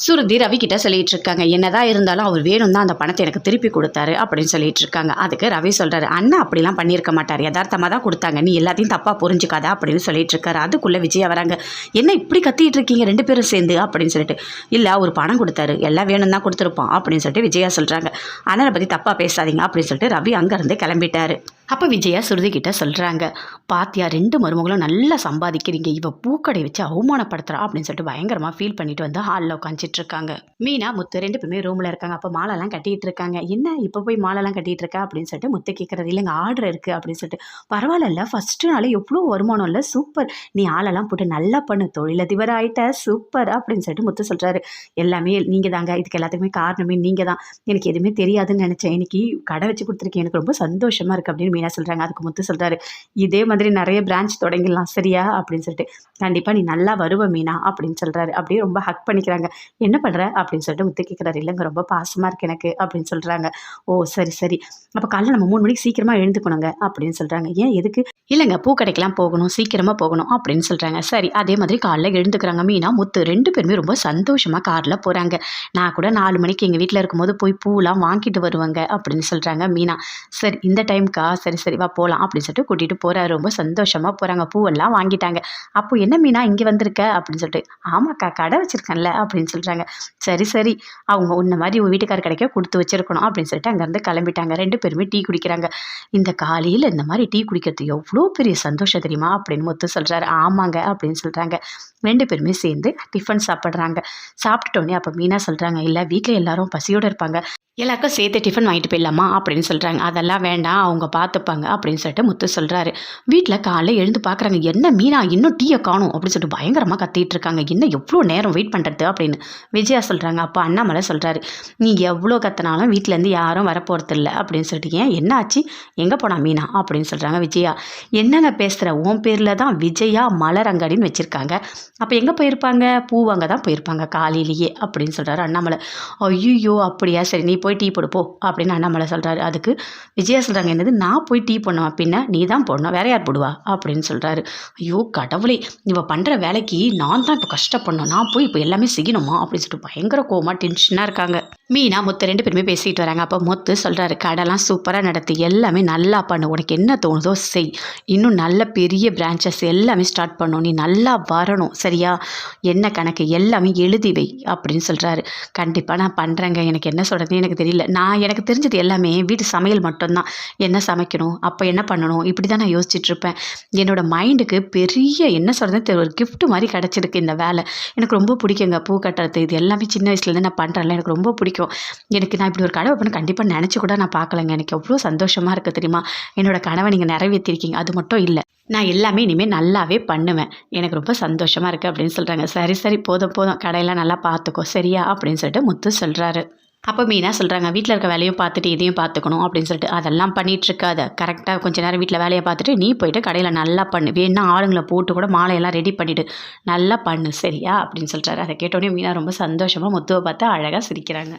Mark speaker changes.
Speaker 1: சுருதி ரவி கிட்ட சொல்லிட்டு இருக்காங்க. என்னதான் இருந்தாலும் அவர் வேணும் தான் அந்த பணத்தை எனக்கு திருப்பி கொடுத்தாரு அப்படின்னு சொல்லிட்டு இருக்காங்க. அதுக்கு ரவி சொல்றாரு, அண்ணா அப்படிலாம் பண்ணியிருக்க மாட்டார், யதார்த்தமாக தான் கொடுத்தாங்க, நீ எல்லாத்தையும் தப்பா புரிஞ்சுக்காத அப்படின்னு சொல்லிட்டு இருக்காரு. அதுக்குள்ள விஜயா வராங்க. என்ன இப்படி கத்திட்டு இருக்கீங்க ரெண்டு பேரும் சேர்ந்து அப்படின்னு சொல்லிட்டு. இல்லை அவர் பணம் கொடுத்தாரு, எல்லாம் வேணும் தான் கொடுத்துருப்போம் அப்படின்னு சொல்லிட்டு விஜயா சொல்றாங்க. அண்ணனை பத்தி தப்பா பேசாதீங்க அப்படின்னு சொல்லிட்டு ரவி அங்கிருந்து கிளம்பிட்டாரு. அப்போ விஜயா சுருதி கிட்ட சொல்கிறாங்க, பாத்தியா ரெண்டு மருமகளும் நல்லா சம்பாதிக்கிறீங்க, இவ பூக்கடை வச்சு அவமானப்படுத்துறா அப்படின்னு சொல்லிட்டு பயங்கரமாக ஃபீல் பண்ணிட்டு வந்து ஹாலில் உட்காந்துட்டு இருக்காங்க. மீனா முத்து ரெண்டு பேருமே ரூமில் இருக்காங்க. அப்போ மாலைலாம் கட்டிகிட்டு இருக்காங்க. என்ன இப்போ போய் மாலைலாம் கட்டிகிட்டு இருக்கா அப்படின்னு சொல்லிட்டு முத்து கேட்குறது. இல்லைங்க ஆர்டர் இருக்குது அப்படின்னு சொல்லிட்டு. பரவாயில்ல, ஃபஸ்ட்டு நாளே எவ்வளோ வருமானம் இல்லை, சூப்பர், நீ ஆளெல்லாம் போட்டு நல்லா பண்ணு, தொழிலதிபர் ஆகிட்ட, சூப்பர் அப்படின்னு சொல்லிட்டு முத்து சொல்கிறாரு. எல்லாமே நீங்கள் தாங்க, இதுக்கு எல்லாத்துக்குமே காரணமே நீங்கள் தான், எனக்கு எதுவுமே தெரியாதுன்னு நினச்சேன், இன்னைக்கு கடை வச்சு கொடுத்துருக்கேன், எனக்கு ரொம்ப சந்தோஷமாக இருக்குது அப்படின்னு மீனா சொல்கிறாங்க. அதுக்கு முத்து சொல்கிறாரு, இதே மாதிரி நிறைய பிரான்ச் தொடங்கிடலாம் சரியா அப்படின்னு சொல்லிட்டு. கண்டிப்பாக நீ நல்லா வருவ மீனா அப்படின்னு சொல்கிறாரு. அப்படியே ரொம்ப ஹக் பண்ணிக்கிறாங்க. என்ன பண்ணுற அப்படின்னு சொல்லிட்டு முத்து கேட்குறாரு. இல்லைங்க ரொம்ப பாசமாக இருக்கு எனக்கு அப்படின்னு சொல்கிறாங்க. ஓ சரி சரி, அப்போ காலையில் நம்ம 3 மணிக்கு சீக்கிரமாக எழுந்துக்கணுங்க அப்படின்னு சொல்கிறாங்க. ஏன் எதுக்கு? இல்லைங்க பூ கடைக்கெல்லாம் போகணும், சீக்கிரமாக போகணும் அப்படின்னு சொல்கிறாங்க. சரி, அதே மாதிரி காலைல எழுந்துக்கிறாங்க. மீனா முத்து ரெண்டு பேருமே ரொம்ப சந்தோஷமாக காரில் போகிறாங்க. நான் கூட 4 மணிக்கு எங்கள் வீட்டில் இருக்கும்போது போய் பூலாம் வாங்கிட்டு வருவாங்க அப்படின்னு சொல்கிறாங்க மீனா. சரி இந்த டைம்க்கா, சரி சரி வா போகலாம் அப்படின்னு சொல்லிட்டு கூட்டிகிட்டு போகிறாரு. ரொம்ப சந்தோஷமாக போகிறாங்க. பூவெல்லாம் வாங்கிட்டாங்க. அப்போ என்ன மீனா இங்கே வந்திருக்க அப்படின்னு சொல்லிட்டு. ஆமாக்கா கடை வச்சுருக்கேன்ல அப்படின்னு சொல்கிறாங்க. சரி சரி, அவங்க உன்ன மாதிரி உங்கள் வீட்டுக்கார கிடைக்க கொடுத்து வச்சிருக்கணும் அப்படின்னு சொல்லிட்டு அங்கேருந்து கிளம்பிட்டாங்க. ரெண்டு பேருமே டீ குடிக்கிறாங்க. இந்த காலையில் இந்த மாதிரி டீ குடிக்கிறது எவ்வளோ பெரிய சந்தோஷம் தெரியுமா அப்படின்னு முத்து சொல்கிறாரு. ஆமாங்க அப்படின்னு சொல்கிறாங்க. ரெண்டு பேருமே சேர்ந்து டிஃபன் சாப்பிட்றாங்க. சாப்பிட்டுட்டோன்னே அப்போ மீனா சொல்கிறாங்க, இல்லை வீட்டில் எல்லாரும் பசியோடு இருப்பாங்க, எல்லாருக்கும் சேர்த்து டிஃபன் வாங்கிட்டு போயிடலாமா அப்படின்னு சொல்கிறாங்க. அதெல்லாம் வேண்டாம், அவங்க பார்த்துப்பாங்க அப்படின்னு சொல்லிட்டு முத்து சொல்கிறாரு. வீட்டில் காலைல எழுந்து பார்க்குறாங்க, என்ன மீனா இன்னும் டீயை காணும் அப்படின்னு சொல்லிட்டு பயங்கரமாக கத்திட்டு இருக்காங்க. இன்னும் எவ்வளோ நேரம் வெயிட் பண்ணுறது அப்படின்னு விஜயா சொல்கிறாங்க. அப்போ அண்ணாமலை சொல்கிறாரு, நீ எவ்வளோ கத்தினாலும் வீட்டிலேருந்து யாரும் வரப்போகிறது இல்லை அப்படின்னு சொல்லிட்டு. ஏன் என்ன ஆச்சு, எங்கே போனா மீனா அப்படின்னு சொல்கிறாங்க. விஜயா, என்னங்க பேசுகிற, உன் பேரில் தான் விஜயா மலர் அங்காடின்னு வச்சுருக்காங்க, அப்போ எங்கே போயிருப்பாங்க, பூ வாங்க தான் போயிருப்பாங்க காலையிலேயே அப்படின்னு சொல்கிறாரு அண்ணாமலை. ஐயோ அப்படியா, சரி நீ போய் டீ போடு போ அப்படின்னு அண்ணாமலை சொல்கிறாரு. அதுக்கு விஜயா சொல்கிறாங்க, என்னது நான் போய் டீ போடணுமா, பின்ன நீ தான் போடணும், வேற யார் போடுவா அப்படின்னு சொல்கிறாரு. ஐயோ கடவுளே, இவ பண்ணுற வேலைக்கு நான் தான் இப்போ கஷ்டப்படணும், நான் போய் இப்போ எல்லாமே செய்யணுமா அப்படின்னு சொல்லிட்டு பயங்கர கோவமாக டென்ஷனாக இருக்காங்க. மீனா முத்து ரெண்டு பேருமே பேசிகிட்டு வராங்க. அப்போ முத்து சொல்கிறாரு, கடைலாம் சூப்பராக நடத்து, எல்லாமே நல்லா பண்ணு, உனக்கு என்ன தோணுதோ செய், இன்னும் நல்ல பெரிய பிரான்ச்சஸ் எல்லாமே ஸ்டார்ட் பண்ணணும், நீ நல்லா வரணும் சரியா, என்ன கணக்கு எல்லாமே எழுதி வை அப்படின்னு சொல்கிறாரு. கண்டிப்பாக நான் பண்ணுறேங்க, எனக்கு என்ன சொல்கிறதுன்னு எனக்கு தெரியல, நான் எனக்கு தெரிஞ்சது எல்லாமே வீட்டு சமையல் மட்டும்தான், என்ன சமைக்கணும் அப்போ என்ன பண்ணணும் இப்படி தான் நான் யோசிச்சுட்ருப்பேன். என்னோடய மைண்டுக்கு பெரிய என்ன சொல்கிறது ஒரு கிஃப்ட் மாதிரி கிடச்சிருக்கு இந்த வேலை, எனக்கு ரொம்ப பிடிக்குங்க, பூ கட்டுறது இது எல்லாமே சின்ன வயசுலேருந்து நான் பண்ணுறேன்ல, எனக்கு ரொம்ப பிடிக்கும். எனக்கு நான் இப்படி ஒரு கடை வைப்பேன்னு கண்டிப்பாக நினச்சி கூட நான் பார்க்கலங்க, எனக்கு எவ்வளோ சந்தோஷமாக இருக்குது தெரியுமா, என்னோட கனவை நீங்கள் நிறைவேற்றிருக்கீங்க, அது மட்டும் இல்லை நான் எல்லாமே இனிமேல் நல்லாவே பண்ணுவேன், எனக்கு ரொம்ப சந்தோஷமாக இருக்குது அப்படின்னு சொல்கிறாங்க. சரி சரி போதும் போதும், கடையெல்லாம் நல்லா பார்த்துக்கோ சரியா அப்படின்னு சொல்லிட்டு முத்து சொல்கிறாரு. அப்போ மீனா சொல்கிறாங்க, வீட்டில் இருக்க வேலையும் பார்த்துட்டு இதையும் பார்த்துக்கணும் அப்படின்னு சொல்லிட்டு. அதெல்லாம் பண்ணிகிட்டு இருக்காத, கரெக்டாக கொஞ்சம் நேரம் வீட்டில் வேலையை பார்த்துட்டு நீ போயிட்டு கடையில் நல்லா பண்ணு, வேணா ஆளுங்களை போட்டு கூட மாலையெல்லாம் ரெடி பண்ணிவிடு, நல்லா பண்ணு சரியா அப்படின்னு சொல்கிறாரு. அதை கேட்டோடனே மீனா ரொம்ப சந்தோஷமாக முத்துவை பார்த்து அழகாக சிரிக்கிறாங்க.